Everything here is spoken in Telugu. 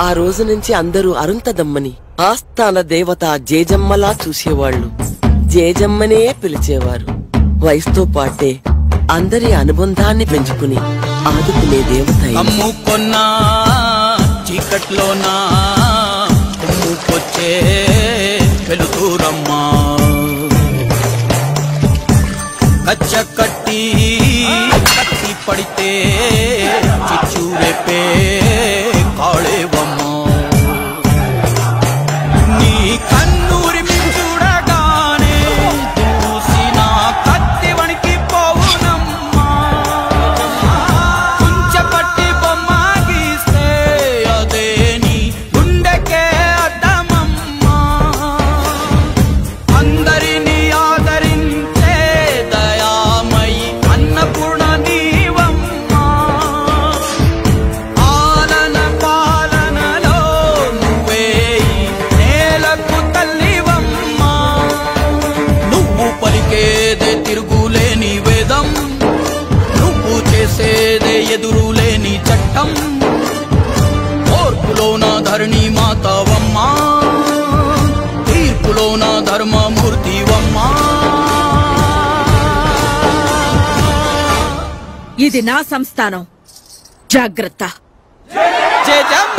ఆ రోజు నుంచి అందరూ అరుంధతమ్మని ఆస్థాన దేవత జేజమ్మలా చూసేవాళ్లు. జేజమ్మనే పిలిచేవారు. వయసుతో పాటే అందరి అనుబంధాన్ని పెంచుకుని ఆదుకునే దేవత. అమ్ముకొన్నా చీకట్లోనా కొమ్ముకొచ్చే వెలుతురమ్మా, కచ్చ కట్టి కత్తి పడితే చిచ్చు రేపే కాళేవమ్మా. నీ కన్నూరి చూడగానే చూసిన కత్తి వణికి పోవునమ్మా. కుంచపట్టి బొమ్మ గీస్తే అదే నీ గుండెకే అద్దమమ్మా. అందరినీ ఆదరించే దయామయి అన్నపూర్ణ నీవమ్మా. ఆలన పాలనలో నువ్వే నేలకు తల్లివమ్మా. నువ్వు పలికేదే తిరుగులేని వేదం, నువ్వు చేసేదే ఎదురులేని చట్టం. ఓర్పులోన ధరణి మాతవమ్మా, తీర్పులోన ధర్మమూర్తివమ్మా. ఇది నా సంస్థానం, జాగ్రత్త. జయజమ్మ.